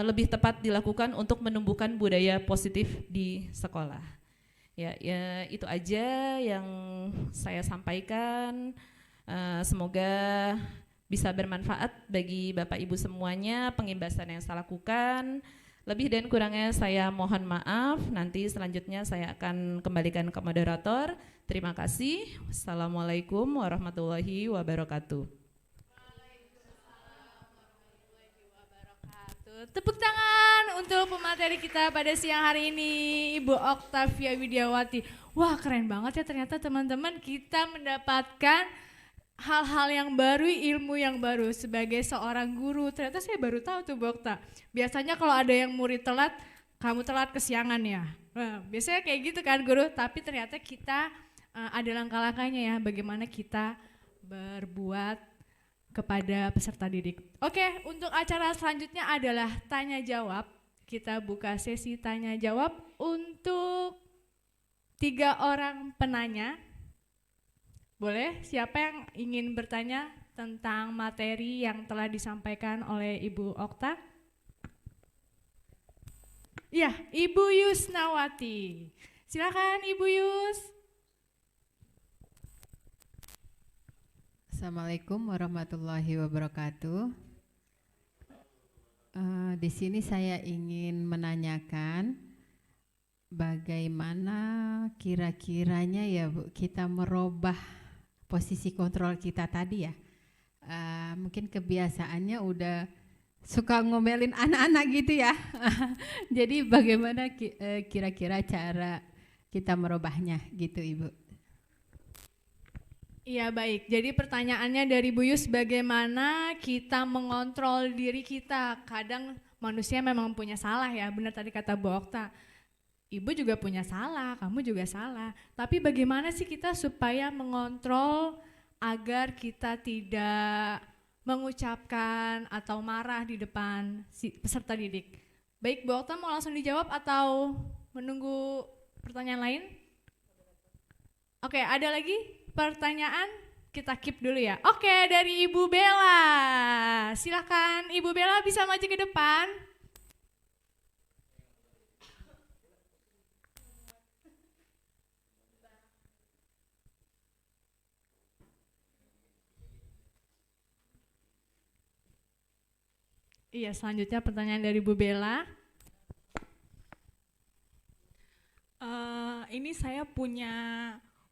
lebih tepat dilakukan untuk menumbuhkan budaya positif di sekolah. Ya itu aja yang saya sampaikan. Semoga bisa bermanfaat bagi Bapak Ibu semuanya pengimbasan yang saya lakukan. Lebih dan kurangnya saya mohon maaf. Nanti selanjutnya saya akan kembalikan ke moderator. Terima kasih. Wassalamualaikum warahmatullahi wabarakatuh. Tepuk tangan untuk pemateri kita pada siang hari ini, Ibu Oktavia Widiawati. Wah, keren banget ya, ternyata teman-teman kita mendapatkan hal-hal yang baru, ilmu yang baru sebagai seorang guru. Ternyata saya baru tahu tuh Bu Okta. Biasanya kalau ada yang murid telat, kamu telat kesiangan ya. Nah, biasanya kayak gitu kan guru, tapi ternyata kita ada langkah-langkahnya ya, bagaimana kita berbuat kepada peserta didik. Oke, untuk acara selanjutnya adalah tanya jawab. Kita buka sesi tanya jawab untuk 3 orang penanya. Boleh, siapa yang ingin bertanya tentang materi yang telah disampaikan oleh Ibu Okta? Ya, Ibu Yusnawati. Silakan Ibu Yus. Assalamualaikum warahmatullahi wabarakatuh. Di sini saya ingin menanyakan bagaimana kira-kiranya ya Bu, kita merubah posisi kontrol kita tadi ya. Mungkin kebiasaannya udah suka ngomelin anak-anak gitu ya. Jadi bagaimana kira-kira cara kita merubahnya gitu Ibu? Iya baik, jadi pertanyaannya dari Bu Yus, bagaimana kita mengontrol diri kita? Kadang manusia memang punya salah ya, benar tadi kata Bu Okta. Ibu juga punya salah, kamu juga salah. Tapi bagaimana sih kita supaya mengontrol agar kita tidak mengucapkan atau marah di depan si peserta didik? Baik, Bu Okta mau langsung dijawab atau menunggu pertanyaan lain? Oke, ada lagi pertanyaan? Kita keep dulu ya. Oke, dari Ibu Bella. Silakan Ibu Bella bisa maju ke depan. Iya, selanjutnya pertanyaan dari Bu Bella. Ini saya punya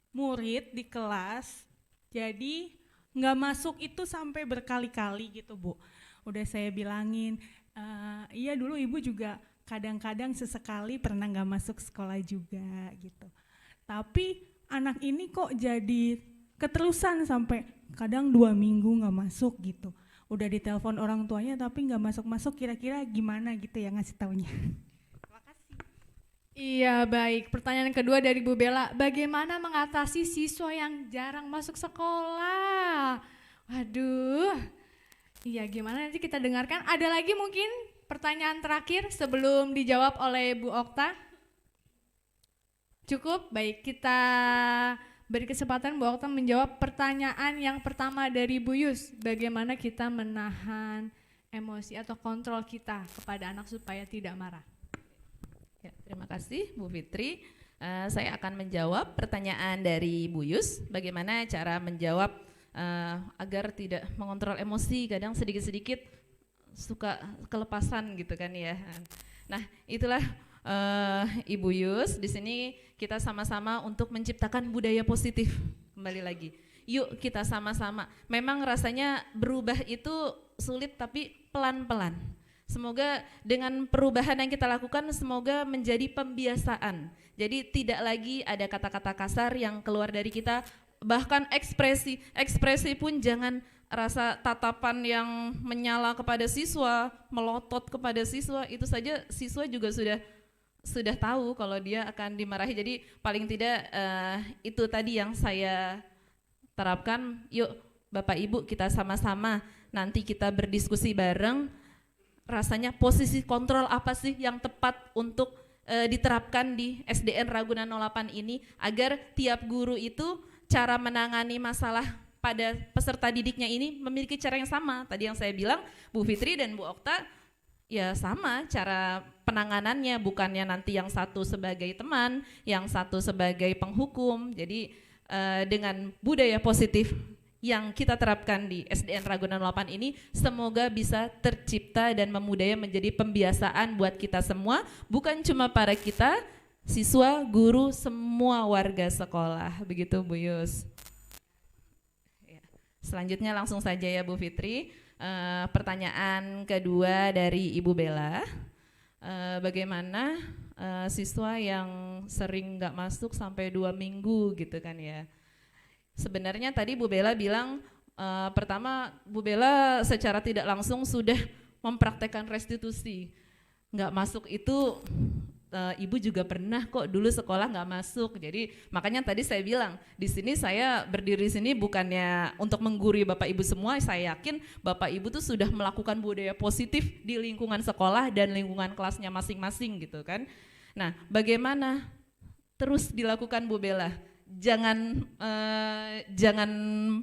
murid di kelas, jadi nggak masuk itu sampai berkali-kali gitu Bu. Udah saya bilangin, iya dulu Ibu juga kadang-kadang sesekali pernah nggak masuk sekolah juga gitu. Tapi anak ini kok jadi keterusan sampai kadang 2 minggu nggak masuk gitu. Udah ditelepon orang tuanya tapi nggak masuk-masuk, kira-kira gimana gitu ya ngasih taunya. Terima kasih. Iya baik, pertanyaan kedua dari Bu Bella, bagaimana mengatasi siswa yang jarang masuk sekolah? Waduh, iya gimana nanti kita dengarkan. Ada lagi mungkin pertanyaan terakhir sebelum dijawab oleh Bu Okta? Cukup, baik kita beri kesempatan Bu Okta menjawab pertanyaan yang pertama dari Bu Yus, bagaimana kita menahan emosi atau kontrol kita kepada anak supaya tidak marah. Ya, terima kasih Bu Fitri. Saya akan menjawab pertanyaan dari Bu Yus, bagaimana cara menjawab agar tidak mengontrol emosi, kadang sedikit-sedikit suka kelepasan gitu kan ya. Nah, itulah Ibu Yus, di sini kita sama-sama untuk menciptakan budaya positif. Kembali lagi, yuk kita sama-sama. Memang rasanya berubah itu sulit tapi pelan-pelan. Semoga dengan perubahan yang kita lakukan semoga menjadi pembiasaan. Jadi tidak lagi ada kata-kata kasar yang keluar dari kita, bahkan ekspresi pun jangan rasa tatapan yang menyala kepada siswa, melotot kepada siswa, itu saja siswa juga sudah tahu kalau dia akan dimarahi. Jadi paling tidak itu tadi yang saya terapkan. Yuk Bapak Ibu kita sama-sama nanti kita berdiskusi bareng, rasanya posisi kontrol apa sih yang tepat untuk diterapkan di SDN Ragunan 08 ini agar tiap guru itu cara menangani masalah pada peserta didiknya ini memiliki cara yang sama. Tadi yang saya bilang, Bu Fitri dan Bu Okta ya sama cara penanganannya, bukannya nanti yang satu sebagai teman, yang satu sebagai penghukum. Jadi dengan budaya positif yang kita terapkan di SDN Ragunan 08 ini semoga bisa tercipta dan memudaya menjadi pembiasaan buat kita semua, bukan cuma para kita, siswa, guru, semua warga sekolah. Begitu Bu Yus. Selanjutnya langsung saja ya Bu Fitri. Pertanyaan kedua dari Ibu Bella. Bagaimana siswa yang sering nggak masuk sampai 2 minggu gitu kan ya? Sebenarnya tadi Bu Bella bilang pertama Bu Bella secara tidak langsung sudah mempraktekkan restitusi. Nggak masuk itu Ibu juga pernah kok dulu sekolah nggak masuk. Jadi makanya tadi saya bilang di sini saya berdiri di sini bukannya untuk menggurui Bapak Ibu semua. Saya yakin Bapak Ibu tuh sudah melakukan budaya positif di lingkungan sekolah dan lingkungan kelasnya masing-masing gitu kan. Nah, bagaimana terus dilakukan Bu Bella? Jangan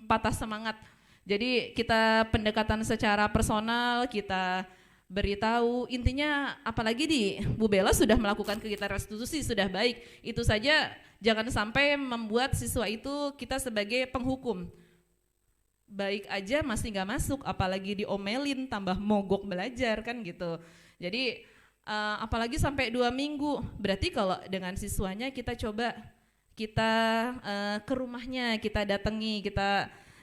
patah semangat. Jadi kita pendekatan secara personal, kita beritahu, intinya apalagi di Bu Bella sudah melakukan kegiatan restitusi sudah baik. Itu saja jangan sampai membuat siswa itu kita sebagai penghukum. Baik aja masih nggak masuk, apalagi diomelin tambah mogok belajar kan gitu. Jadi apalagi sampai 2 minggu. Berarti kalau dengan siswanya kita coba ke rumahnya, kita datangi,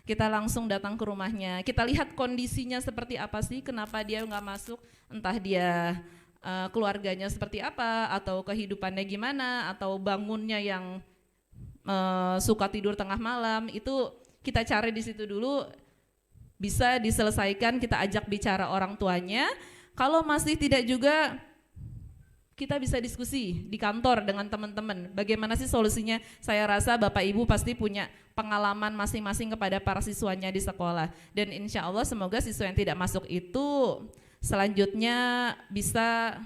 kita langsung datang ke rumahnya, kita lihat kondisinya seperti apa sih, kenapa dia nggak masuk, entah dia keluarganya seperti apa, atau kehidupannya gimana, atau bangunnya yang suka tidur tengah malam, itu kita cari di situ dulu, bisa diselesaikan, kita ajak bicara orang tuanya. Kalau masih tidak juga, kita bisa diskusi di kantor dengan teman-teman. Bagaimana sih solusinya? Saya rasa Bapak Ibu pasti punya pengalaman masing-masing kepada para siswanya di sekolah. Dan insya Allah semoga siswa yang tidak masuk itu selanjutnya bisa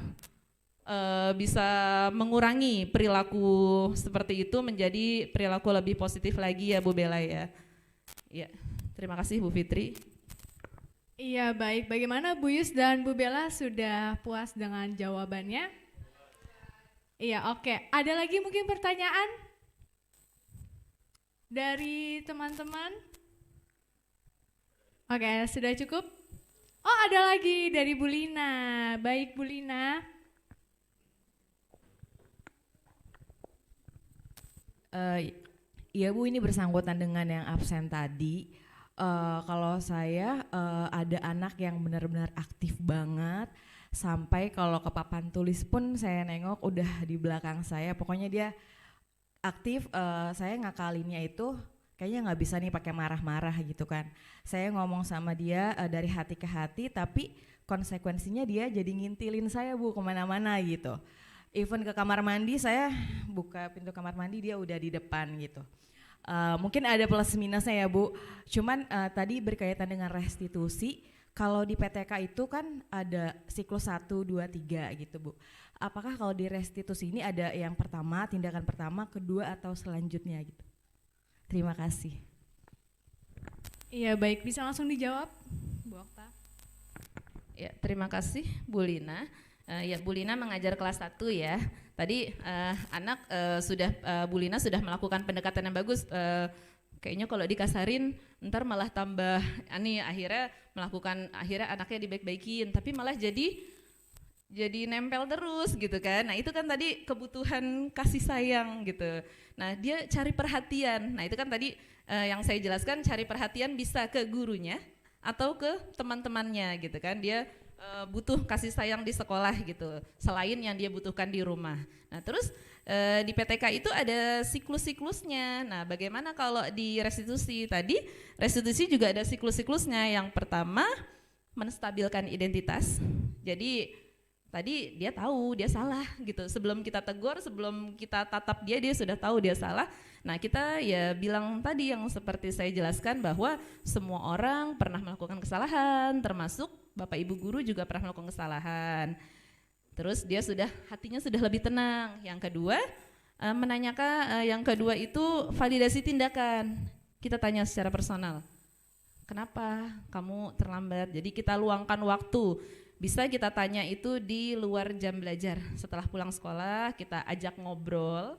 mengurangi perilaku seperti itu menjadi perilaku lebih positif lagi ya Bu Bella ya. Ya, terima kasih Bu Fitri. Iya baik, bagaimana Bu Yus dan Bu Bella sudah puas dengan jawabannya? Iya oke, ada lagi mungkin pertanyaan dari teman-teman? Oke, sudah cukup? Oh ada lagi dari Bu Lina, baik Bu Lina. Iya Bu, ini bersangkutan dengan yang absen tadi. Kalau saya ada anak yang benar-benar aktif banget, sampai kalau ke papan tulis pun saya nengok udah di belakang saya, pokoknya dia aktif. Saya ngakalinnya itu kayaknya nggak bisa nih pakai marah-marah gitu kan. Saya ngomong sama dia dari hati ke hati, tapi konsekuensinya dia jadi ngintilin saya Bu kemana-mana gitu. Even ke kamar mandi, saya buka pintu kamar mandi dia udah di depan gitu. Mungkin ada plus minusnya ya Bu, cuman tadi berkaitan dengan restitusi. Kalau di PTK itu kan ada siklus 1, 2, 3 gitu Bu. Apakah kalau di restitusi ini ada yang pertama, tindakan pertama, kedua atau selanjutnya gitu? Terima kasih. Iya baik, bisa langsung dijawab Bu Okta. Ya, terima kasih Bu Lina. Ya Bu Lina mengajar kelas 1 ya. Tadi anak Bu Lina sudah melakukan pendekatan yang bagus. Kayaknya kalau dikasarin ntar malah tambah akhirnya anaknya dibaik-baikin tapi malah jadi nempel terus gitu kan. Nah itu kan tadi kebutuhan kasih sayang gitu. Nah dia cari perhatian. Nah itu kan tadi yang saya jelaskan, cari perhatian bisa ke gurunya atau ke teman-temannya gitu kan. Dia butuh kasih sayang di sekolah gitu selain yang dia butuhkan di rumah. Nah terus di PTK itu ada siklus-siklusnya. Nah bagaimana kalau di restitusi tadi, restitusi juga ada siklus-siklusnya. Yang pertama menstabilkan identitas. Jadi tadi dia tahu dia salah gitu, sebelum kita tegur, sebelum kita tatap dia sudah tahu dia salah. Nah kita ya bilang tadi yang seperti saya jelaskan bahwa semua orang pernah melakukan kesalahan, termasuk Bapak Ibu guru juga pernah melakukan kesalahan. Terus dia hatinya sudah lebih tenang. Yang kedua, yang kedua itu validasi tindakan. Kita tanya secara personal. Kenapa kamu terlambat? Jadi kita luangkan waktu. Bisa kita tanya itu di luar jam belajar. Setelah pulang sekolah kita ajak ngobrol.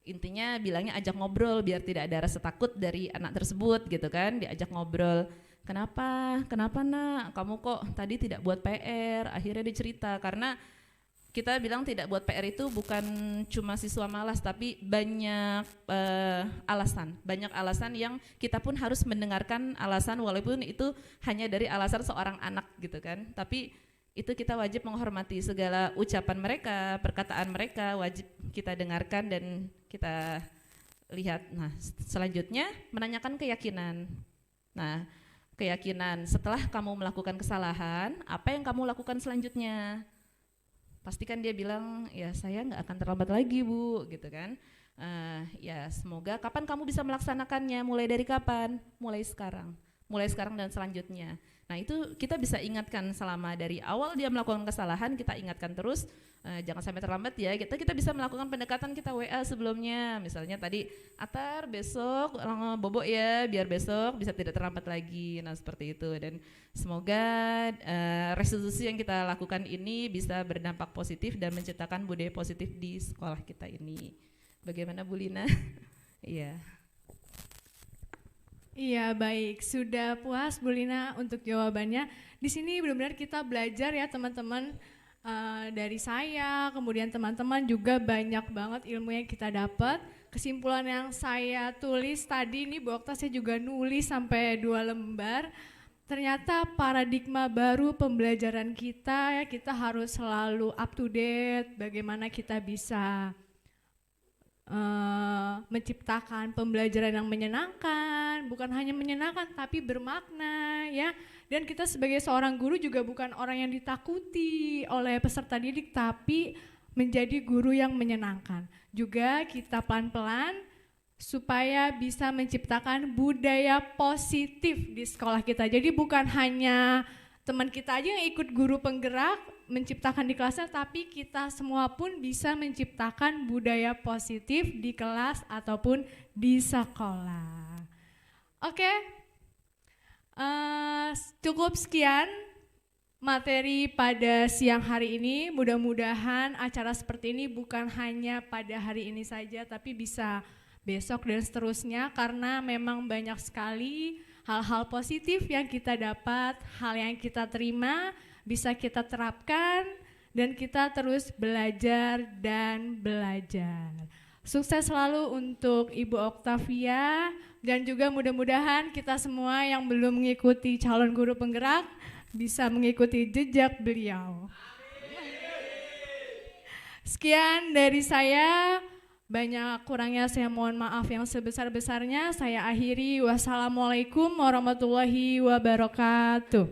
Intinya bilangnya ajak ngobrol biar tidak ada rasa takut dari anak tersebut gitu kan. Diajak ngobrol. Kenapa nak? Kamu kok tadi tidak buat PR? Akhirnya dicerita karena kita bilang tidak buat PR itu bukan cuma siswa malas, tapi banyak alasan yang kita pun harus mendengarkan alasan walaupun itu hanya dari alasan seorang anak gitu kan. Tapi itu kita wajib menghormati segala ucapan mereka, perkataan mereka wajib kita dengarkan dan kita lihat. Nah, selanjutnya menanyakan keyakinan. Nah, keyakinan setelah kamu melakukan kesalahan, apa yang kamu lakukan selanjutnya? Pastikan dia bilang, ya saya nggak akan terlambat lagi Bu, gitu kan. Ya semoga kapan kamu bisa melaksanakannya, mulai dari kapan? Mulai sekarang dan selanjutnya. Nah itu kita bisa ingatkan selama dari awal dia melakukan kesalahan, kita ingatkan terus, jangan sampai terlambat ya. Kita bisa melakukan pendekatan, kita WA sebelumnya, misalnya tadi Atar besok bobo ya, biar besok bisa tidak terlambat lagi. Nah seperti itu, dan semoga restitusi yang kita lakukan ini bisa berdampak positif dan menciptakan budaya positif di sekolah kita ini. Bagaimana Bu Lina? Iya. Iya baik, sudah puas Bu Lina untuk jawabannya. Di sini benar-benar kita belajar ya teman-teman, dari saya, kemudian teman-teman juga banyak banget ilmu yang kita dapat. Kesimpulan yang saya tulis tadi ini Bu Okta, saya juga nulis sampai 2 lembar. Ternyata paradigma baru pembelajaran kita ya, kita harus selalu up to date bagaimana kita bisa menciptakan pembelajaran yang menyenangkan, bukan hanya menyenangkan tapi bermakna ya. Dan kita sebagai seorang guru juga bukan orang yang ditakuti oleh peserta didik, tapi menjadi guru yang menyenangkan. Juga kita pelan-pelan supaya bisa menciptakan budaya positif di sekolah kita. Jadi bukan hanya teman kita aja yang ikut guru penggerak menciptakan di kelasnya, tapi kita semua pun bisa menciptakan budaya positif di kelas ataupun di sekolah. Oke, cukup sekian materi pada siang hari ini. Mudah-mudahan acara seperti ini bukan hanya pada hari ini saja, tapi bisa besok dan seterusnya, karena memang banyak sekali hal-hal positif yang kita dapat, hal yang kita terima, bisa kita terapkan, dan kita terus belajar dan belajar. Sukses selalu untuk Ibu Oktavia, dan juga mudah-mudahan kita semua yang belum mengikuti calon guru penggerak bisa mengikuti jejak beliau. Sekian dari saya. Banyak kurangnya saya mohon maaf yang sebesar-besarnya. Saya akhiri, wassalamualaikum warahmatullahi wabarakatuh.